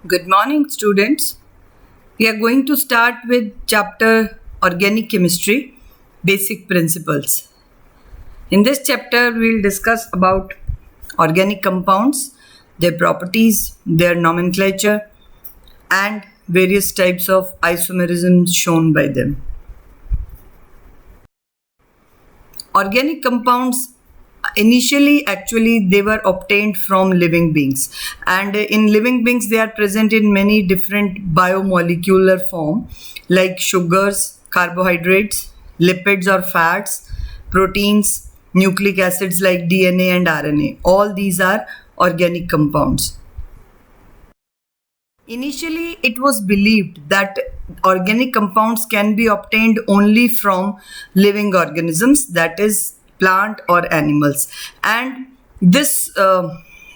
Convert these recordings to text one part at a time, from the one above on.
Good morning, students. We are going to start with chapter Organic Chemistry, Basic Principles. In this chapter, we'll discuss about organic compounds, their properties, their nomenclature, and various types of isomerisms shown by them. Organic compounds initially actually they were obtained from living beings, and in living beings they are present in many different biomolecular form like sugars, carbohydrates, lipids or fats, proteins, nucleic acids like DNA and RNA. All these are organic compounds. Initially, it was believed that organic compounds can be obtained only from living organisms, that is, plant or animals. And this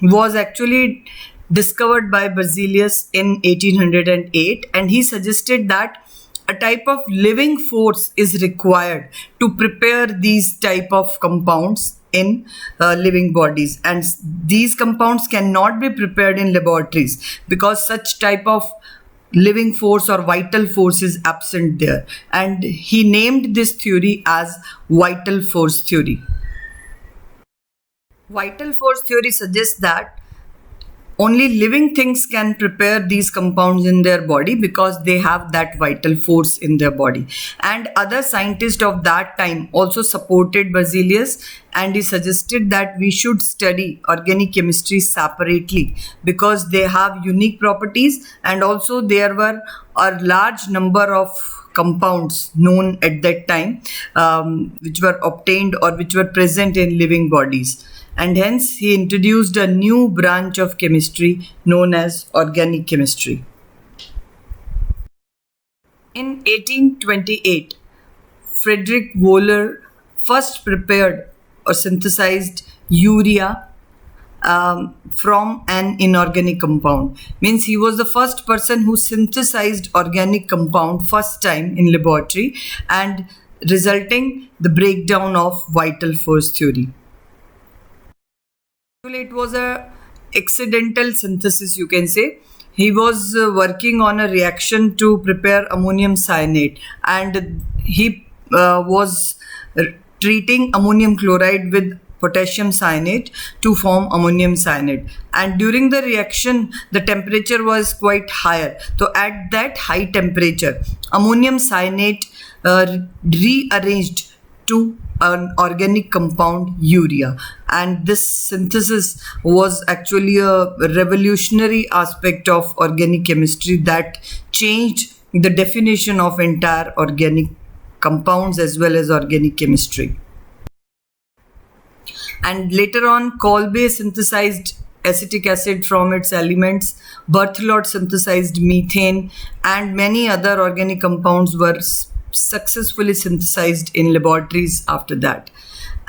was actually discovered by Berzelius in 1808, and he suggested that a type of living force is required to prepare these type of compounds in living bodies, and these compounds cannot be prepared in laboratories because such type of living force or vital force is absent there, and he named this theory as vital force theory. Vital force theory suggests that only living things can prepare these compounds in their body because they have that vital force in their body. And other scientists of that time also supported Berzelius, and he suggested that we should study organic chemistry separately because they have unique properties, and also there were a large number of compounds known at that time which were obtained or which were present in living bodies. And hence he introduced a new branch of chemistry known as organic chemistry. In 1828, Friedrich Wöhler first prepared or synthesized urea from an inorganic compound. Means he was the first person who synthesized organic compound first time in laboratory, and resulting the breakdown of vital force theory. It was a accidental synthesis, you can say. He was working on a reaction to prepare ammonium cyanate, and he was treating ammonium chloride with potassium cyanate to form ammonium cyanide, and during the reaction the temperature was quite higher. So at that high temperature ammonium cyanate rearranged to an organic compound urea, and this synthesis was actually a revolutionary aspect of organic chemistry that changed the definition of entire organic compounds as well as organic chemistry. And later on Kolbe synthesized acetic acid from its elements, Berthelot synthesized methane, and many other organic compounds were successfully synthesized in laboratories after that.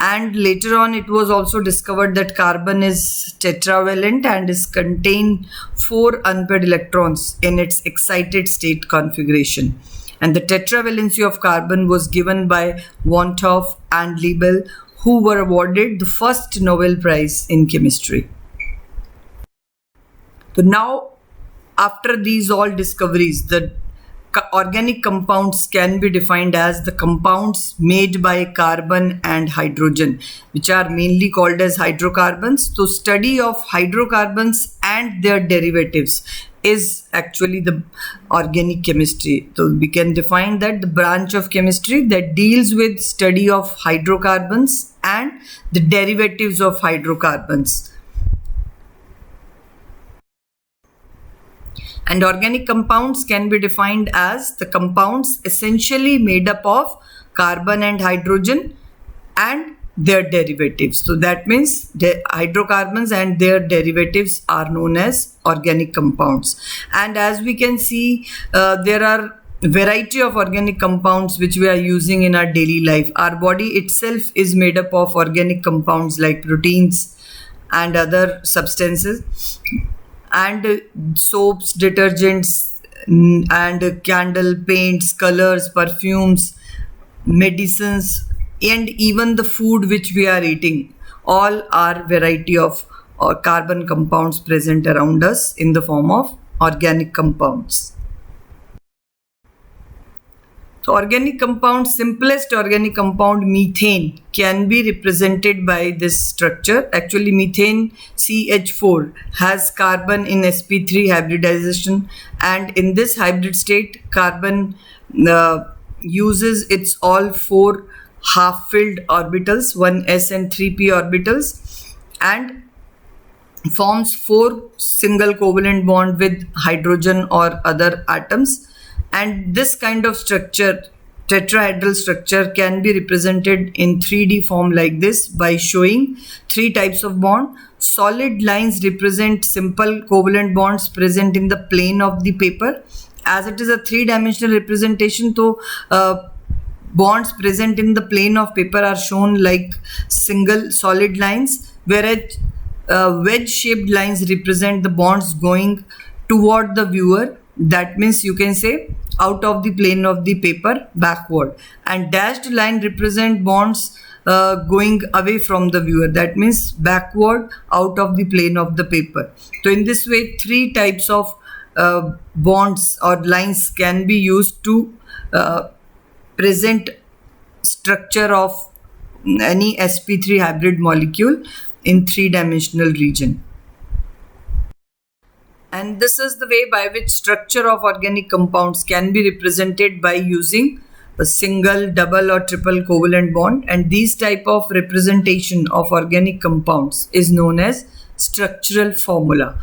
And later on it was also discovered that carbon is tetravalent and is contain 4 unpaired electrons in its excited state configuration, and the tetravalency of carbon was given by Van 't Hoff and Liebel, who were awarded the first Nobel Prize in chemistry. So now, after these all discoveries, the organic compounds can be defined as the compounds made by carbon and hydrogen, which are mainly called as hydrocarbons. So study of hydrocarbons and their derivatives is actually the organic chemistry. So we can define that the branch of chemistry that deals with study of hydrocarbons and the derivatives of hydrocarbons. And organic compounds can be defined as the compounds essentially made up of carbon and hydrogen and their derivatives. So that means the hydrocarbons and their derivatives are known as organic compounds. And as we can see, there are variety of organic compounds which we are using in our daily life. Our body itself is made up of organic compounds like proteins and other substances, and soaps, detergents, and candle, paints, colors, perfumes, medicines, and even the food which we are eating. All are variety of carbon compounds present around us in the form of organic compounds. So organic compound, simplest organic compound, methane, can be represented by this structure. Actually, methane CH4 has carbon in sp3 hybridization, and in this hybrid state, carbon uses its all four half-filled orbitals, 1s and 3p orbitals, and forms four single covalent bond with hydrogen or other atoms. And this kind of structure, tetrahedral structure, can be represented in 3D form like this by showing three types of bond. Solid lines represent simple covalent bonds present in the plane of the paper. As it is a three-dimensional representation, so bonds present in the plane of paper are shown like single solid lines, whereas wedge-shaped lines represent the bonds going toward the viewer. That means you can say out of the plane of the paper backward, and dashed line represent bonds going away from the viewer. That means backward out of the plane of the paper. So in this way, three types of bonds or lines can be used to present structure of any sp3 hybrid molecule in three-dimensional region. And this is the way by which structure of organic compounds can be represented by using a single, double or triple covalent bond. And these type of representation of organic compounds is known as structural formula,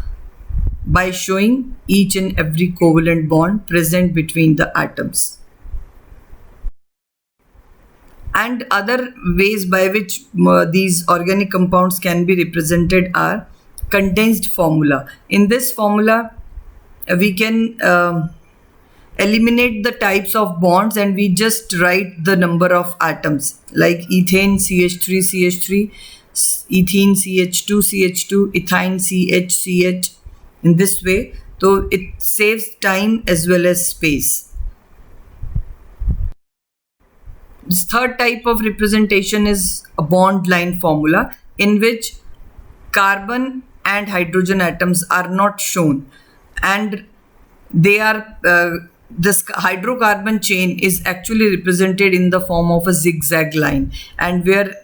by showing each and every covalent bond present between the atoms. And other ways by which these organic compounds can be represented are condensed formula. In this formula, we can eliminate the types of bonds and we just write the number of atoms, like ethane CH3 CH3, ethene CH2 CH2, ethyne CH CH. In this way, so it saves time as well as space. This third type of representation is a bond line formula, in which carbon and hydrogen atoms are not shown, and they are this hydrocarbon chain is actually represented in the form of a zigzag line, and where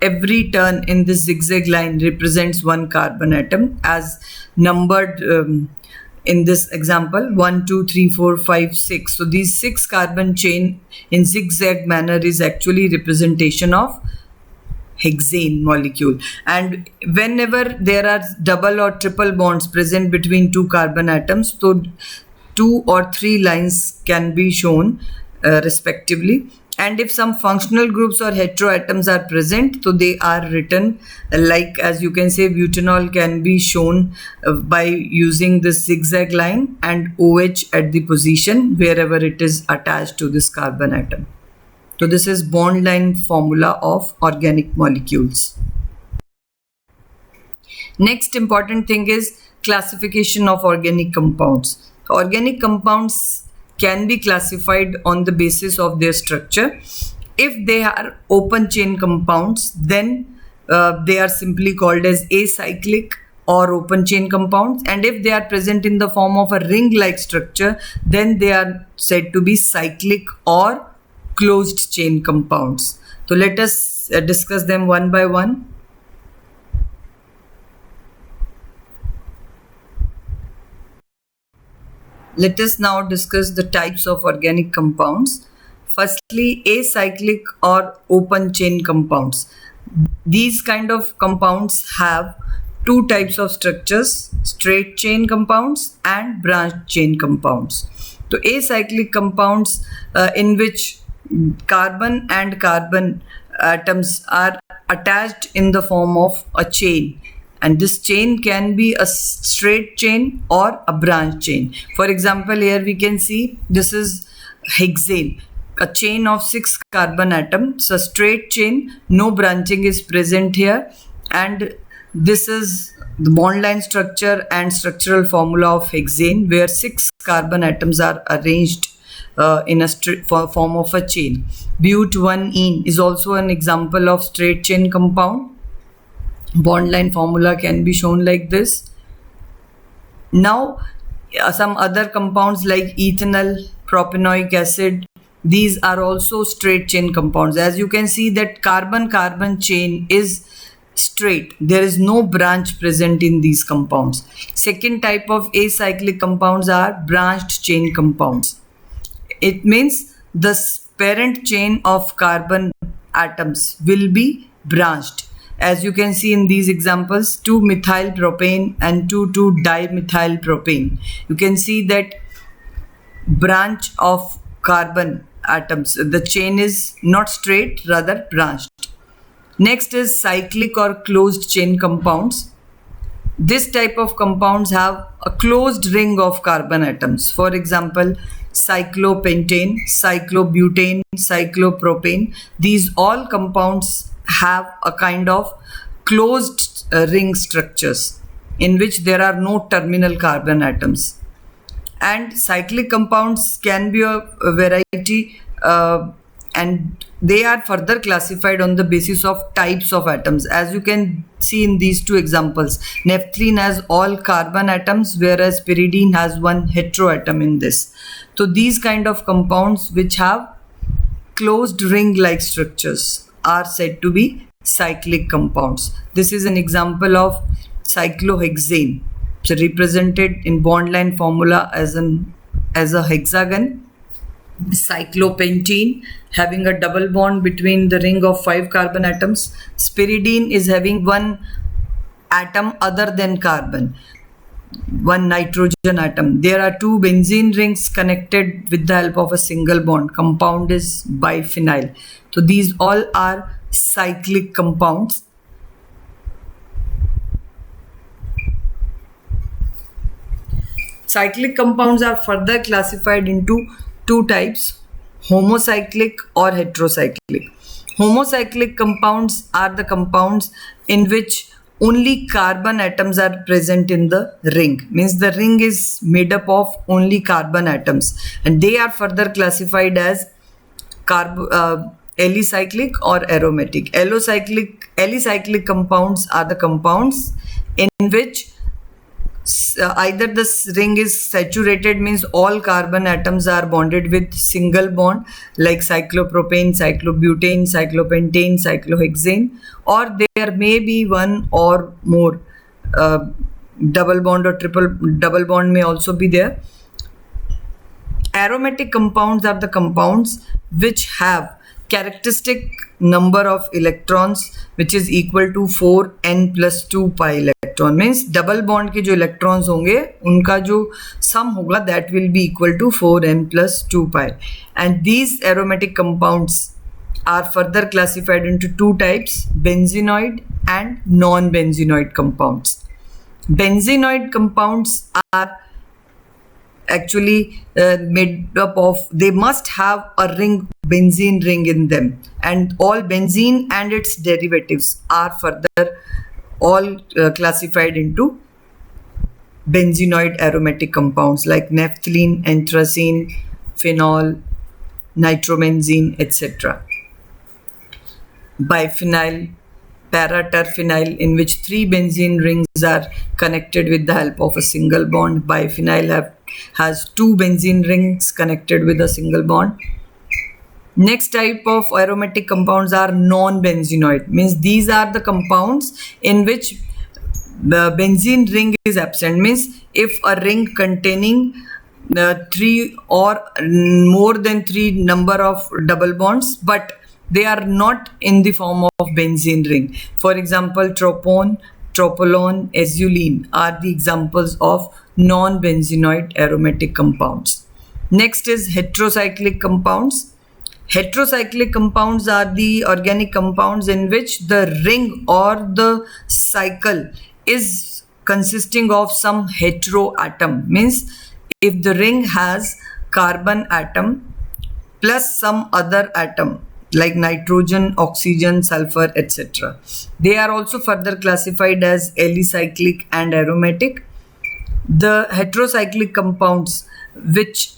every turn in this zigzag line represents one carbon atom, as numbered in this example 1, 2, 3, 4, 5, 6. So these 6 carbon chain in zigzag manner is actually representation of hexane molecule. And whenever there are double or triple bonds present between two carbon atoms, so 2 or 3 lines can be shown respectively. And if some functional groups or heteroatoms are present, so they are written like, as you can say, butanol can be shown by using this zigzag line and OH at the position wherever it is attached to this carbon atom. So this is bond line formula of organic molecules. Next important thing is classification of organic compounds. Organic compounds can be classified on the basis of their structure. If they are open chain compounds, then they are simply called as acyclic or open chain compounds, and if they are present in the form of a ring-like structure, then they are said to be cyclic or closed chain compounds. So let us discuss them one by one. Let us now discuss the types of organic compounds. Firstly, acyclic or open chain compounds. These kind of compounds have two types of structures: straight chain compounds and branched chain compounds. So acyclic compounds in which carbon and carbon atoms are attached in the form of a chain, and this chain can be a straight chain or a branch chain. For example, here we can see this is hexane, a chain of 6 carbon atoms, a straight chain, no branching is present here, and this is the bond line structure and structural formula of hexane, where 6 carbon atoms are arranged in a form of a chain. But1-ene is also an example of straight chain compound. Bond line formula can be shown like this. Now, Some other compounds like ethanol, propanoic acid, these are also straight chain compounds. As you can see that carbon-carbon chain is straight. There is no branch present in these compounds. Second type of acyclic compounds are branched chain compounds. It means the parent chain of carbon atoms will be branched. As you can see in these examples, 2-methyl propane and 2,2-dimethyl propane. You can see that branch of carbon atoms. The chain is not straight, rather branched. Next is cyclic or closed chain compounds. This type of compounds have a closed ring of carbon atoms. For example, cyclopentane, cyclobutane, cyclopropane. These all compounds have a kind of closed ring structures in which there are no terminal carbon atoms. And cyclic compounds can be a variety and they are further classified on the basis of types of atoms. As you can see in these two examples, naphthalene has all carbon atoms, whereas pyridine has one heteroatom in this. So these kind of compounds which have closed ring-like structures are said to be cyclic compounds. This is an example of cyclohexane. So represented in bond line formula as a hexagon. Cyclopentene having a double bond between the ring of 5 carbon atoms. Pyridine is having one atom other than carbon, one nitrogen atom. There are 2 benzene rings connected with the help of a single bond. Compound is biphenyl. So these all are cyclic compounds. Cyclic compounds are further classified into 2 types, homocyclic or heterocyclic. Homocyclic compounds are the compounds in which only carbon atoms are present in the ring. Means the ring is made up of only carbon atoms, and they are further classified as alicyclic or aromatic. Alicyclic compounds are the compounds in which either this ring is saturated, means all carbon atoms are bonded with single bond, like cyclopropane, cyclobutane, cyclopentane, cyclohexane, or there may be one or more double bond or triple double bond may also be there. Aromatic compounds are the compounds which have characteristic number of electrons which is equal to 4n plus 2 pi electron. Means double bond के जो electrons होंगे उनका जो sum होगा that will be equal to 4n plus 2 pi. And these aromatic compounds are further classified into 2 types, benzenoid and non-benzenoid compounds. Benzenoid compounds are actually made up of, they must have a ring, benzene ring in them, and all benzene and its derivatives are further all classified into benzenoid aromatic compounds like naphthalene, anthracene, phenol, nitrobenzene, etc. Biphenyl, para-terphenyl, in which 3 benzene rings are connected with the help of a single bond. Biphenyl has 2 benzene rings connected with a single bond. Next type of aromatic compounds are non-benzenoid. Means these are the compounds in which the benzene ring is absent. Means if a ring containing 3 or more than 3 number of double bonds, but they are not in the form of benzene ring. For example, tropone, tropolone, azulene are the examples of non-benzenoid aromatic compounds. Next is heterocyclic compounds. Heterocyclic compounds are the organic compounds in which the ring or the cycle is consisting of some heteroatom. Means if the ring has carbon atom plus some other atom like nitrogen, oxygen, sulfur, etc. They are also further classified as alicyclic and aromatic. The heterocyclic compounds which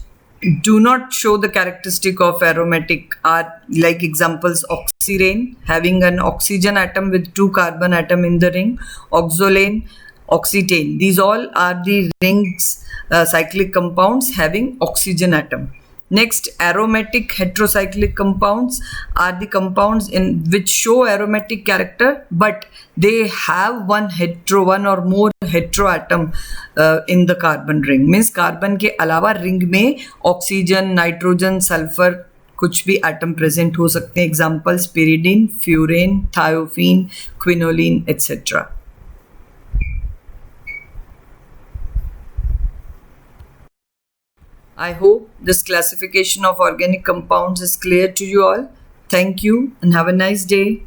do not show the characteristic of aromatic are like examples oxirane, having an oxygen atom with 2 carbon atom in the ring, oxolane oxetane. These all are the rings cyclic compounds having oxygen atom. Next, aromatic heterocyclic compounds are the compounds in which show aromatic character, but they have one or more heteroatom in the carbon ring. Means carbon के अलावा ring में oxygen, nitrogen, sulfur कुछ भी atom present हो सकते हैं. Examples pyridine, furane, thiophene, quinoline, etc. I hope this classification of organic compounds is clear to you all. Thank you and have a nice day.